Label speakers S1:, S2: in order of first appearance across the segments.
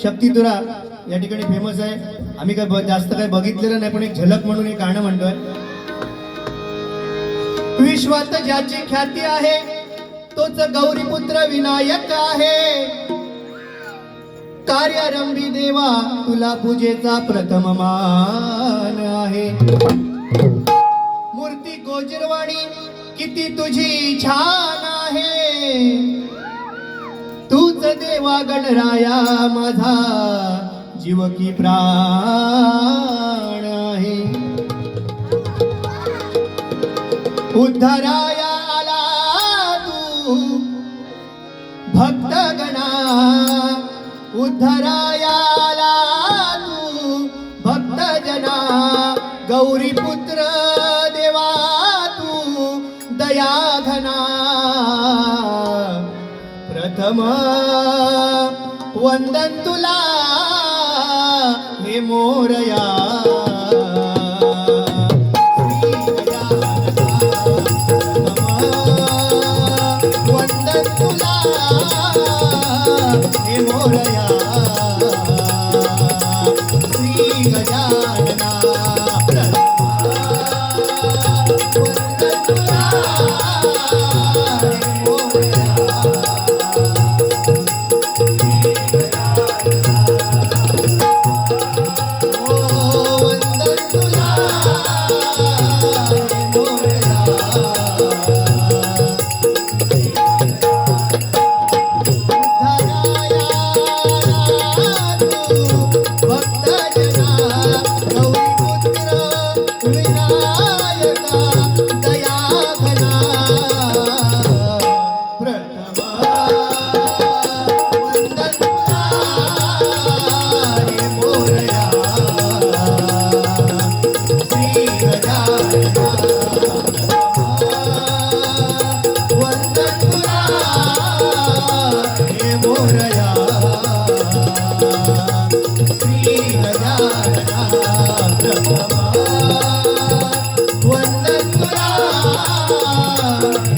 S1: शक्तितुरा या ठिकाणी फेमस आहे. आम्ही काय जास्त काय बघितलेलं नाही, पण एक झलक म्हणून एक गाणं म्हणतोय. विश्वात ज्याची ख्याती आहे तोच गौरीपुत्र विनायक आहे. कार्यारंभी देवा तुला पूजेचा प्रथम मान आहे. मूर्ती गोजिरवाणी किती तुझी छान आहे. तूच देवा गणराया माझा जीव की प्राण आहे. उद्धाराया आला तू भक्त गणा. उद्धाराया आला तू भक्त जना. गौरी पुत्र देवा तू दया घना. प्रथम वंदन तुला हे मोरया. वंदन तुला हे मोरया. श्री गजानना. वंदन तुला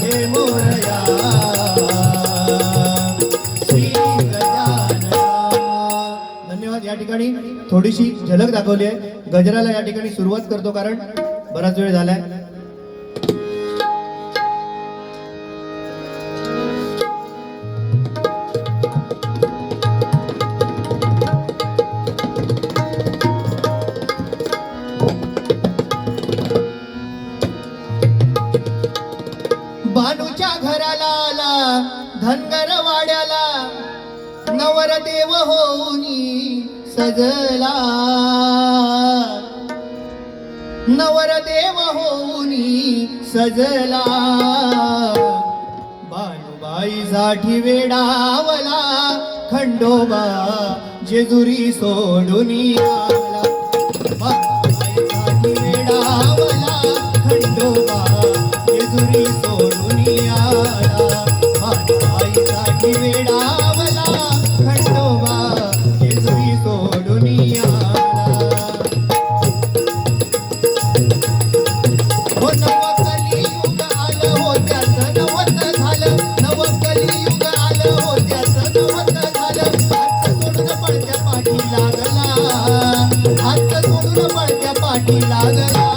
S1: हे मोरया. धन्यवाद. या ठिकाणी थोडीशी झलक दाखवली आहे. गजराला या ठिकाणी सुरुवात करतो कारण बराच वेळ झालाय. बानूच्या घराला आला धनगर वाड्याला. नवरदेव होऊनी सजला. नवरदेव होऊनी सजला. बानुबाईसाठी वेडावला खंडोबा जेजुरी सोडून आला. बानुबाईसाठी वेडावला खंडोबा जेजुरी सोडून आला. बानुबाईसाठी वेडावला खंडोबा जेजुरी सोडून आला. हो नव कलियुग आलं हो त्याचं नवत झालं. नव कलियुग आलं हो त्याचं नवत झालं. हात सोडून पडत्या पाठी लागला. हात सोडून पडत्या पाठी लागला.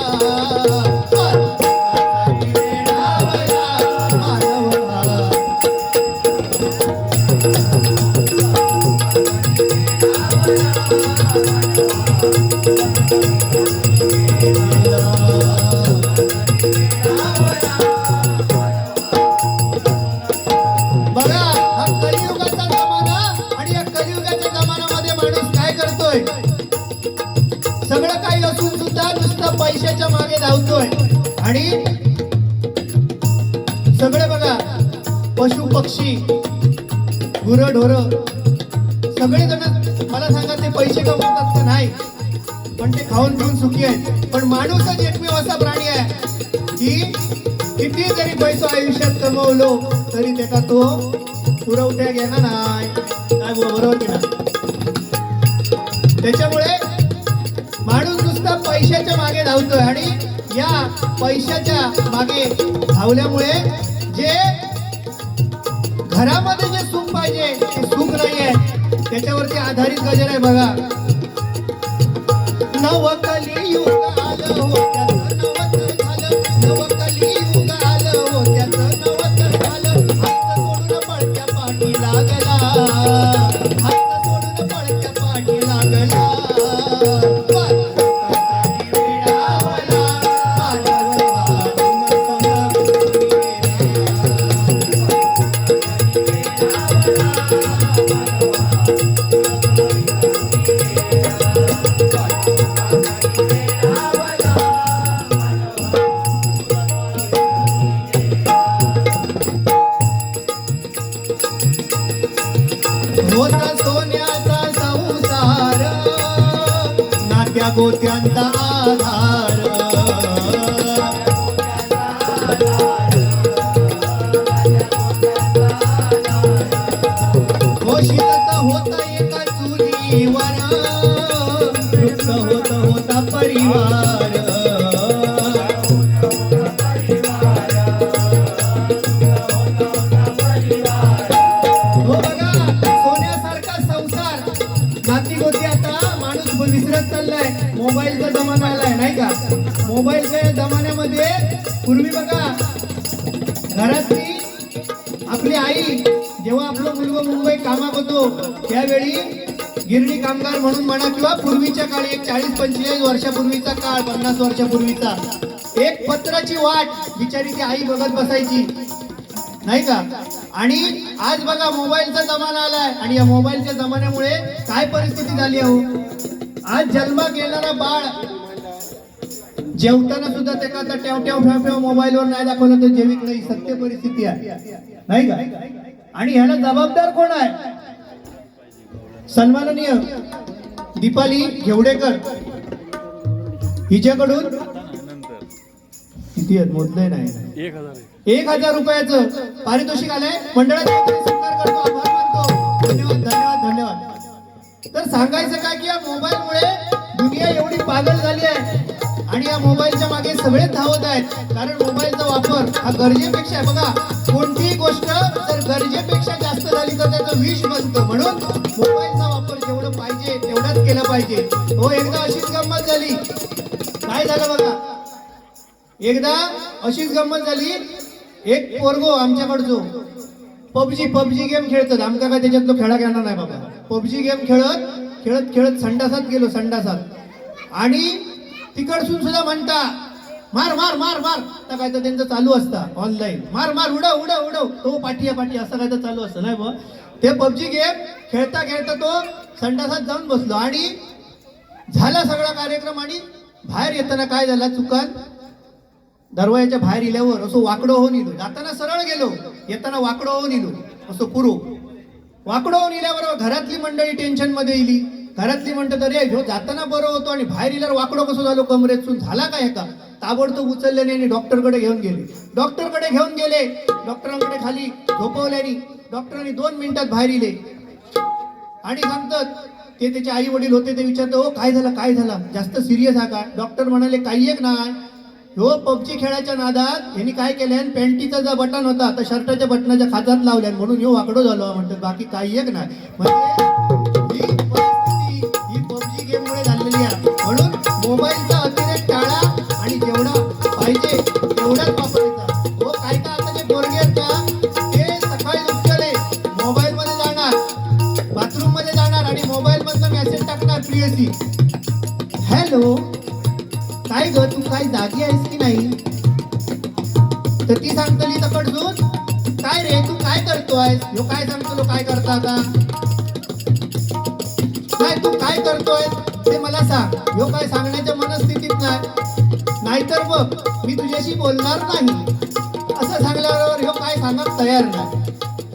S1: बघा हा कलियुगाचा जमाना आणि या कलियुगाच्या जमान्यामध्ये माणूस काय करतोय. सगळं काही असून सुद्धा नुसतं पैशाच्या मागे धावतोय. आणि सगळे बघा पशु पक्षी गुरढोर सगळे जण मला सांगा ते पैसे कमवतात का नाही, पण ते खाऊन पिऊन सुखी आहेत. पण माणूसच एकमेव असा प्राणी आहे की किती जरी पैसा आयुष्यात कमवलो तरी त्याचा तो पुरवठ्या घेणार नाही. काय बरोबर की नाही. त्याच्यामुळे माणूस नुसता पैशाच्या मागे धावतोय. आणि या पैशाच्या मागे धावल्यामुळे जे घरामध्ये जे सुख पाहिजे ते सुख नाहीये. त्याच्यावरती आधारित गजर आहे बघा. नवकलियुग आलं हो त्याचं नवत झालं, नवकलियुग आलं हो त्याचं नवत झालं. हात सोडून पळत्या पाठी लागला, हात सोडून पळत्या पाठी लागला. होता सोन्याचा संसार, नात्या गोत्यांचा आधार. घोषित होता एका चुलीवर, तृप्त होता परिवार. हो बघा, सोन्यासारखा संसार नाती गोती आता माणूस विसरत चाललाय. मोबाईलचा जमाना आलाय नाही का. मोबाईलच्या जमान्यामध्ये पूर्वी बघा घरातली आपली आई जेव्हा आपलं मुलगा मुंबई कामात होतो त्यावेळी गिरणी कामगार म्हणून म्हणा किंवा पूर्वीच्या काळी एक 40-45 वर्षापूर्वीचा काळ, 50 वर्षापूर्वीचा, एक पत्राची वाट बिचारी ती आई बघत बसायची नाही का. आणि आज बघा मोबाईलचा जमाना आलाय आणि या मोबाईलच्या जमान्यामुळे काय परिस्थिती झाली हो. आज जन्मात येणारा बाळ जेवताना सुद्धा त्याला आता ट्याव मोबाईलवर नाही दाखवलं तर जेवित नाही. सत्य परिस्थिती आहे नाही का. आणि ह्याला जबाबदार कोण आहे. सन्माननीय दीपाली घेवडेकर हिच्याकडून किती मोजलंय नाही 1000 रुपयाचं पारितोषिक आलंय. मंडळाचा सत्कार करतो, आभार मानतो. धन्यवाद धन्यवाद धन्यवाद. तर सांगायचं काय की या मोबाईलमुळे दुनिया एवढी पागल झाली आहे आणि या मोबाईलच्या मागे सगळे धावत आहेत. कारण मोबाईलचा वापर हा गरजेपेक्षा आहे. बघा कोणतीही गोष्ट जर गरजेपेक्षा जास्त झाली तर त्याचं विष बनतं. म्हणून मोबाईलचा वापर जेवढं पाहिजे तेवढाच केला पाहिजे. हो एकदा अशीच गंमत झाली. काय झालं बघा, एकदा अशीच गंमत झाली. एक पोरगो आमच्याकडचो पबजी गेम खेळतात. आमका काय त्याच्यातलो खेळा घेणार नाही बाबा. पबजी गेम खेळत संडासात गेलो, संडासात. आणि तिकडसून सुद्धा म्हणता मार मार मार मार. तर काय तर त्यांचं चालू असता ऑनलाईन, मार मार उडव तो पाठी असं काय तर चालू असतं नाही बा. ते पबजी गेम खेळता खेळता तो संडासात जाऊन बसलो आणि झाला सगळा कार्यक्रम. आणि बाहेर येताना काय झाला, चुकान दरवाजाच्या बाहेर इल्यावर असं वाकडं होऊन इलो. जाताना सरळ गेलो, येताना वाकडं होऊन इलो. असं पुरो वाकडं होऊन इल्यावर घरातली मंडळी टेन्शन मध्ये इली. घरातली म्हणतात अरे ह्यो जाताना बरं होतो आणि बाहेर इल्यावर वाकडं कसं झालो, कमरेतून झाला काय का. ताबडतोब उचलल्याने आणि डॉक्टरकडे घेऊन गेले. डॉक्टरांकडे खाली झोपवल्याने डॉक्टरांनी 2 मिनिटात बाहेर इले. आणि सांगतात ते त्याचे आई वडील होते, ते विचारतो हो काय झालं जास्त सिरियस आहे का. डॉक्टर म्हणाले काही एक नाही, हो पबजी खेळाच्या नादात यांनी काय केलं, पॅन्टीचा जो बटन होता तर शर्टाच्या बटनाच्या खात्यात लावल्या म्हणून ह्यो वाकडो झालो म्हणतात. बाकी काही एक नाही. म्हणजे ही परिस्थिती ही पबजी गेम मुळे झालेली आहे. म्हणून मोबाईलचा अतिरेक टाळा आणि जेवढा पाहिजे तेवढाच वापरायचा. हो काय का आता जे पोरगे आहेत ना ते सकाळी उठले मोबाईल मध्ये जाणार, बाथरूम मध्ये जाणार आणि मोबाईल मधनं मेसेज टाकणार प्रियसी हॅलो काय ग तू काय जागी आहेस की नाही. तर ती सांगतली तकडजून काय रे तू काय करतोय. ह्यो काय सांगतो काय करता आता, काय तू काय करतोय ते मला सांग. ह्यो काय सांगण्याच्या मनस्थितीत नाही. नाहीतर बघ मी तुझ्याशी बोलणार नाही असं सांगल्यावर ह्यो काय सांगत तयार नाही.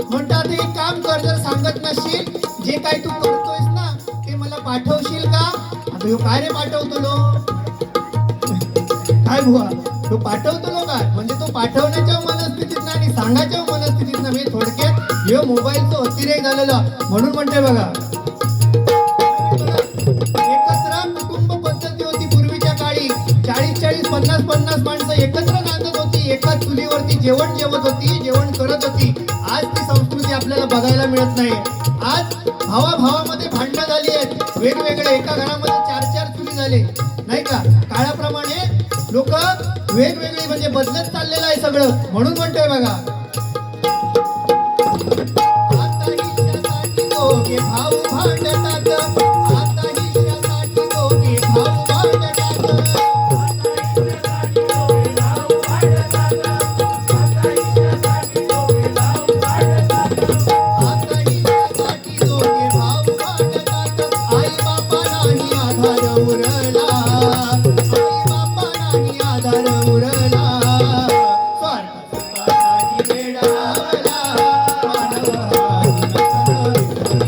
S1: म्हणतात एक काम कर, जर सांगत नसशील जे काय तू करतोयस ना ते मला पाठवशील का. आता ह्यो काय रे पाठवतो लो काय बुवा, तो पाठवतो लो काय. म्हणजे तो पाठवण्याच्या मनस्थितीत नाही आणि सांगायच्या मनस्थितीत नाही. म्हणजे थोडक्यात हे मोबाईलचं अतिरेक झालेला. म्हणून म्हणते बघा एकत्र कुटुंब पद्धती होती पूर्वीच्या काळी. 40-40 50-50 माणसं एकत्र नांदत होती, एकाच चुलीवरती जेवण जेवत होती, जेवण करत होती. आज ती संस्कृती आपल्याला बघायला मिळत नाही. आज भावाभावामध्ये भांडणं झाली आहेत, वेगवेगळे एका घरामध्ये 4-4 चुली झाले नाही का. काळाप्रमाणे लोक वेगवेगळे म्हणजे बदलत चाललेलं आहे सगळं. म्हणून म्हणतोय बघा, आता हिश्श्यासाठी दोघे भाऊ भांडतात, आता हिश्श्यासाठी दोघे भाऊ भांडतात, आता हिश्श्यासाठी दोघे भाऊ भांडतात. आई बापा नाही आधार उरला, आई बापा नाही आधार उरला, स्वार्थ सुखासाठी वेडावला, मानव हा गुणधर्म विसरून गेला.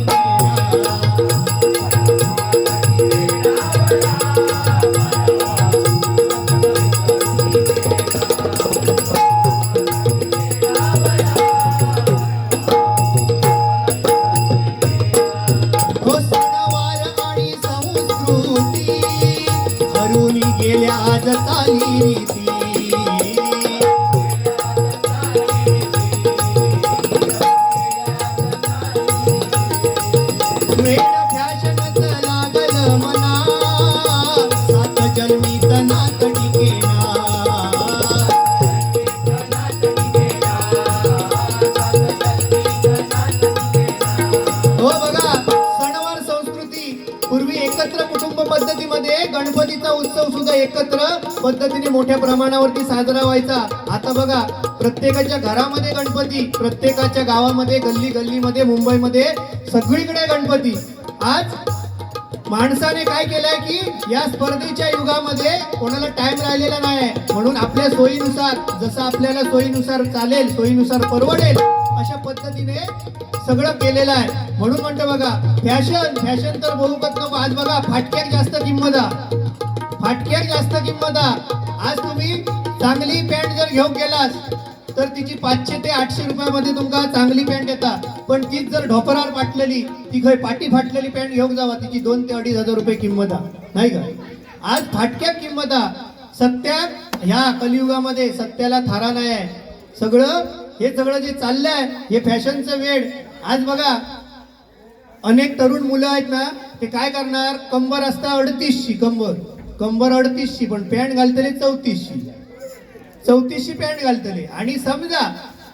S1: हो सणवार आणि संस्कृती हरून गेल्या आज चालीरीती, वेड फॅशनच लागल मना, सात जन्मीत नात टिकेना. हो बघा, सणवार संस्कृती पूर्वी एकत्र कुटुंब पद्धतीमध्ये गणपतीचा उत्सव सुद्धा एकत्र पद्धतीने मोठ्या प्रमाणावरती साजरा व्हायचा. आता बघा, प्रत्येकाच्या घरामध्ये गणपती, प्रत्येकाच्या गावामध्ये, गल्ली गल्लीमध्ये, मुंबईमध्ये सगळीकडे गणपती. आज माणसाने काय केलंय की या स्पर्धेच्या युगामध्ये कोणाला टाइम राहिलेला नाही, म्हणून आपल्या सोयीनुसार, जसं आपल्याला सोयीनुसार चालेल, सोयीनुसार परवडेल अशा पद्धतीने सगळं केलेलं आहे. म्हणून म्हणतो बघा, फॅशन फॅशन तर बहुपत नको. आज बघा, फाटक्याक जास्त किंमत आहे, फाटक्याक जास्त किंमत आहे. आज तुम्ही चांगली पॅन्ट जर घेऊन गेलास तर तिची 500 ते 800 रुपयामध्ये तुमका चांगली पॅन्ट येतात. पण तीच जर ढोपरावर पाटलेली, ती खय पाटी फाटलेली पॅन्ट घेऊन जावा, तिची 2 ते 2,500 रुपये किंमत आहे नाही का. आज फाटक्याक किंमत आहे. सत्यात ह्या कलियुगामध्ये सत्याला थारा नाही आहे. हे सगळं जे चाललंय हे फॅशनचं वेड. आज बघा, अनेक तरुण मुलं आहेत ना, ते काय करणार, कंबर असता 38शी, कंबर 38शी, पण पॅन्ट घालतले 34शी पॅन्ट घालतले. आणि समजा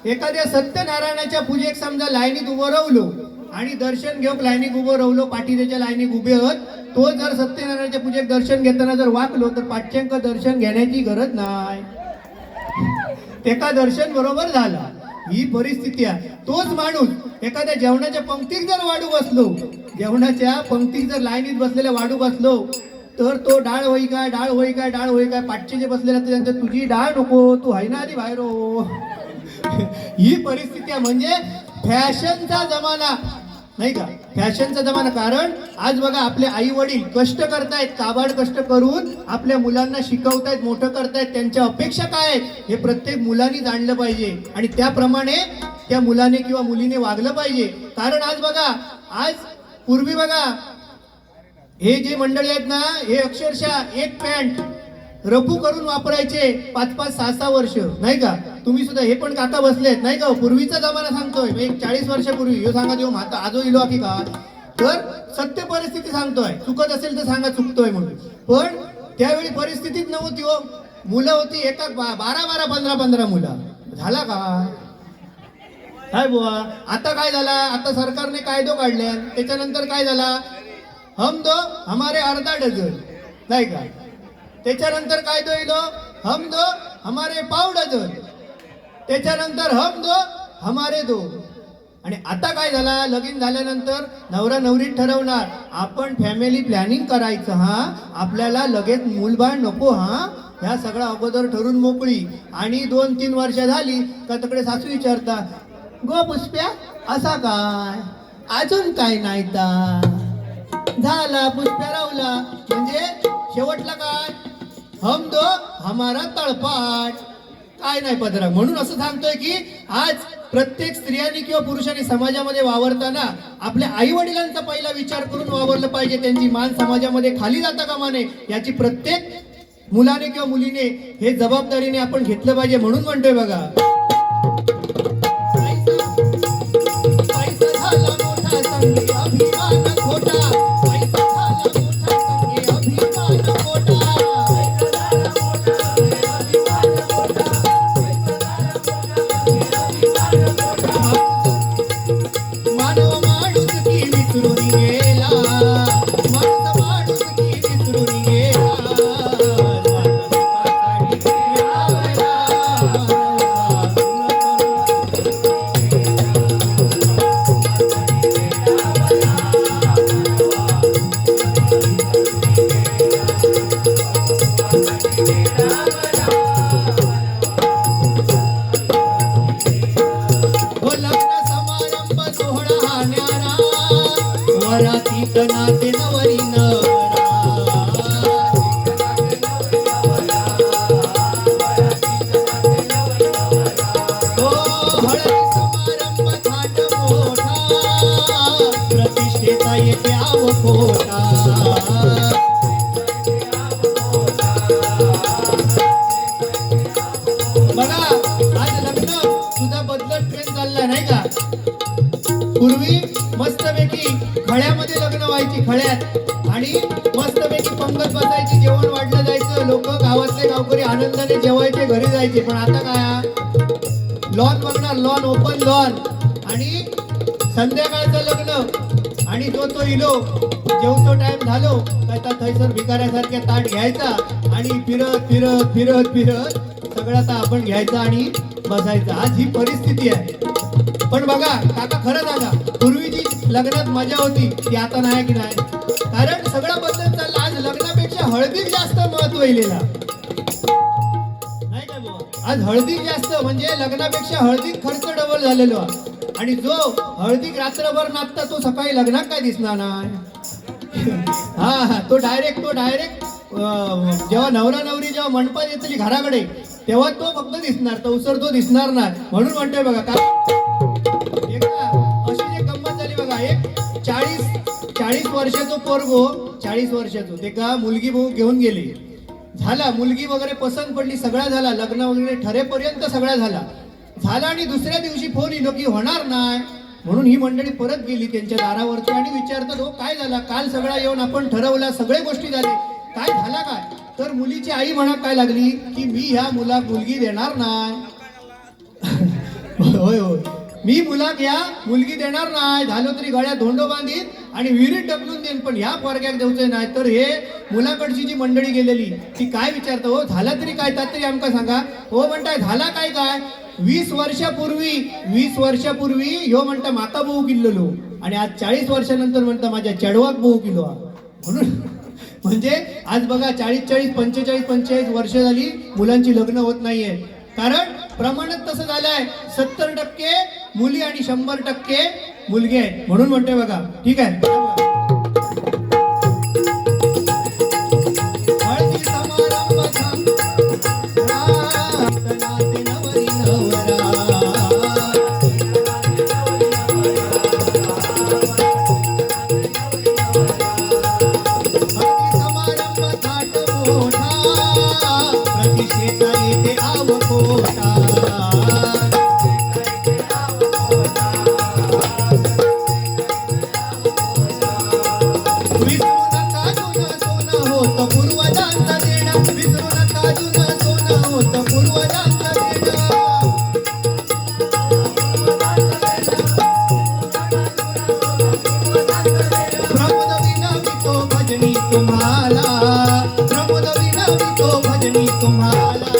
S1: एखाद्या सत्यनारायणाच्या पूजेक समजा लाईनीत उभं राहलो आणि दर्शन घेऊन लाईनीत उभं राहलो, पाठी त्याच्या लाईनीत उभे होत, तो जर सत्यनारायणाच्या पूजेक दर्शन घेताना जर वाकलो तर पाठ्यांक दर्शन घेण्याची गरज नाही, त्याका दर्शन बरोबर झाला. ही परिस्थिती आहे. तोच माणूस एखाद्या जेवणाच्या पंक्तीत जर वाढू बसलो, जेवणाच्या पंक्तीत जर लाईनीत बसलेल्या वाढू बसलो, तर तो डाळ होई काय, डाळ होई काय, डाळ होई काय, पाठचे जे बसलेले असते त्यांचं तुझी डाळ नको, तू हाय ना आधी बाहेर हो. ही परिस्थिती आहे. म्हणजे फॅशनचा जमाना नाही का, फॅशनचा जमाना. कारण आज बघा, आपले आई वडील कष्ट करतायत, काबाड कष्ट करून आपल्या मुलांना शिकवतायत, मोठं करतायत. त्यांच्या अपेक्षा काय आहेत हे प्रत्येक मुलांनी जाणलं पाहिजे आणि त्याप्रमाणे त्या मुलाने किंवा मुलीने वागलं पाहिजे. कारण आज बघा, आज पूर्वी बघा, हे जे मंडळी आहेत ना, हे अक्षरशः एक पॅन्ट रफू करून वापरायचे 5-5, 6-6 वर्ष नाही का. तुम्ही सुद्धा, हे पण काका बसलेत नाही का, पूर्वीचा जमाना सांगतोय, मी 40 वर्षापूर्वी. ह्यो सांगा देऊ माता आजो इलो की का, तर सत्य परिस्थिती सांगतोय. चुकत असेल तर सांगा चुकतोय म्हणून. पण त्यावेळी परिस्थितीच नव्हती हो. मुलं होती एका 12-12, 15-15 मुलं. झाला काय बुवा. आता काय झाला, आता सरकारने कायदो काढले, त्याच्यानंतर काय झाला, हम दो हमारे अर्धा डझन नाही का. त्याच्यानंतर कायदो इलो, हम दो हमारे पाव डझन, त्याच्यानंतर हम दो हमारे दो. आणि आता काय झाला, लगीन झाल्यानंतर नवरा नवरीत ठरवणार, आपण फॅमिली प्लॅनिंग करायचं, हा आपल्याला लगेच मूलबाळ नको, हा ह्या सगळं अगोदर ठरून मोकळी. आणि 2-3 वर्ष झाली का तिकडे सासू विचारता, गो पुष्प्या असा काय, अजून काय नाही ता झाला, पुष्प्या रावला. म्हणजे शेवटला काय, हम दो हमारा तळपाट, काय नाही पदरा. म्हणून असं सांगतोय की आज प्रत्येक स्त्रियांनी किंवा पुरुषांनी समाजामध्ये वावरताना आपल्या आई वडिलांचा पहिला विचार करून वावरलं पाहिजे. त्यांची मान समाजामध्ये खाली जाता कामा नये, याची प्रत्येक मुलाने किंवा मुलीने हे जबाबदारीने आपण घेतलं पाहिजे. म्हणून म्हणतोय बघा, पैसा झाला मोठा संधी अभिमान नवरी नवरा हो हळदी समारंभ थाट मोठा प्रतिष्ठेचा येथे आवखोटा बघा आज लग्न सुद्धा बदलत ट्रेंड चाललाय नाही का पूर्वी मस्तपैकी खळ्यामध्ये लग्न व्हायची खळ्यात आणि मस्तपैकी पंगत बसायची जेवण वाढलं जायचं लोक गावातले गावकरी आनंदाने जेवायचे घरी जायचे पण आता काय लॉन बघणार लॉन ओपन लॉन आणि संध्याकाळचं लग्न आणि जो तो इलो जेवतो टाइम झालो काय तर थैसर भिकाऱ्यासारखे ताट घ्यायचा आणि फिरत फिरत फिरत फिरत सगळं आता आपण घ्यायचा आणि बसायचं आज ही परिस्थिती आहे पण बघा काका खरं सांगा पूर्वी जी लग्नात मजा होती ती आता नाही की नाही कारण सगळं बदलत चाललं आज लग्नापेक्षा हळदीत जास्त महत्व येलेला नाही का बुवा आज हळदीत जास्त म्हणजे लग्नापेक्षा हळदीत खर्च डबल झालेलो आणि जो हळदीत रात्रभर नाचता तो सकाळी लग्नात काय दिसणार नाही हा तो डायरेक्ट जेव्हा नवरा नवरी जेव्हा मंडपात येतली घराकडे तेव्हा तो फक्त दिसणार तवसर तो दिसणार नाही म्हणून म्हणतोय बघा का एकदा अशी एक गंमत झाली बघा एक 40 वर्षाचं पोरगो 40 वर्षाचं ते का मुलगी भाऊ घेऊन गेली झाला मुलगी वगैरे पसंत पडली सगळा झाला लग्न वगैरे ठरेपर्यंत सगळा झाला आणि दुसऱ्या दिवशी फोन येलो की होणार नाही म्हणून ही मंडळी परत गेली त्यांच्या दारावरची आणि विचारतात हो काय झाला काल सगळा येऊन आपण ठरवला सगळे गोष्टी झाले काय झाला काय तर मुलीची आई म्हणा काय लागली की मी ह्या मुला मुलगी देणार नाही होय होय मी मुलाक ह्या मुलगी देणार नाही झालो तरी गळ्यात धोंडो बांधीत आणि विहिरीत ढकलून देईन पण ह्या पोरग्याक देऊचे नाही तर हे मुलाकडची जी मंडळी गेलेली ती काय विचारतं हो झाला तरी काय तात तरी आमका सांगा हो म्हणताय झाला काय काय 20 वर्षापूर्वी ह्यो म्हणता माका बहु किल्लो आणि आज 40 वर्षानंतर म्हणता माझ्या चढवाक बहु किलो म्हणून म्हणजे आज बघा 40 45 वर्ष झाली मुलांची लग्न होत नाहीये कारण प्रमाणात तसं झालंय 70% मुली आणि 100% मुलगे आहेत म्हणून म्हणतोय बघा ठीक आहे हळदी समारंभ नवरी नवरा प्रतिष्ठेचा येथे आवखोटा विसरू नका जुनं सोनं होतं पूर्वजांचं देणं विसरू नका जुनं सोनं होतं पूर्वजांचं देणं प्रमोद विनवितो भजनी तुम्हाला प्रमोद विनवितो भजनी तुम्हाला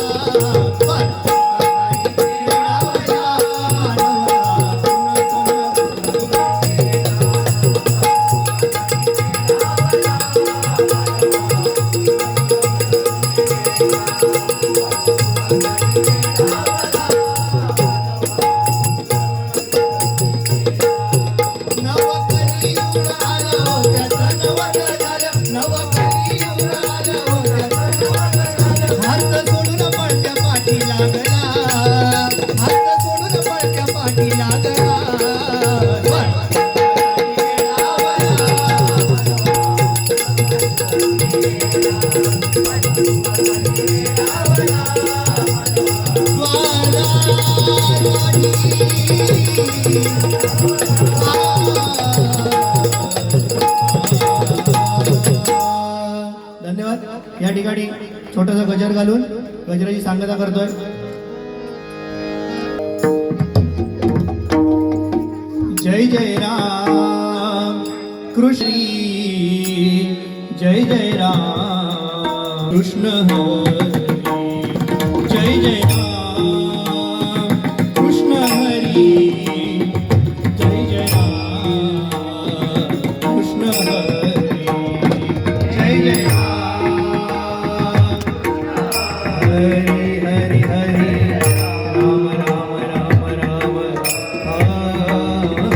S1: धन्यवाद या ठिकाणी छोटासा गजर घालून गजराची सांगता करतोय जय जय राम कृष्ण जय जय राम कृष्ण हरी जय जय राम कृष्ण हरी जय जय राम कृष्ण हरी जय जय राम हरी हरी हरी राम राम राम राम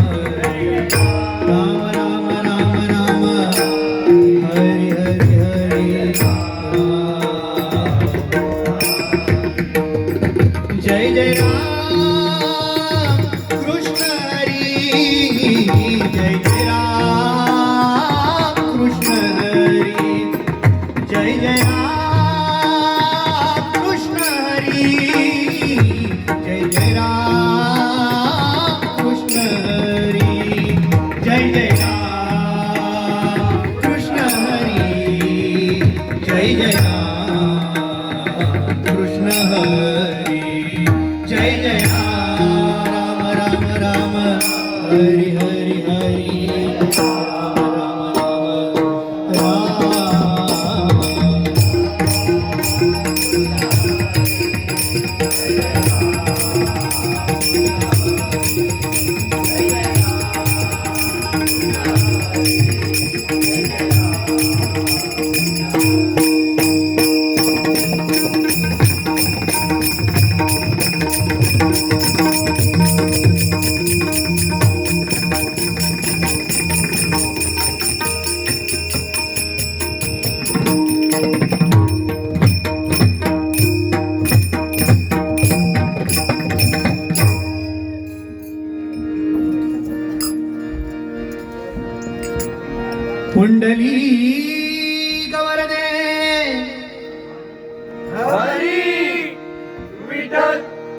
S1: हरी राम राम राम राम जय जय राम कृष्ण हरी जय जय राम राम राम हरी हरी हरी राम राम राम पुंडली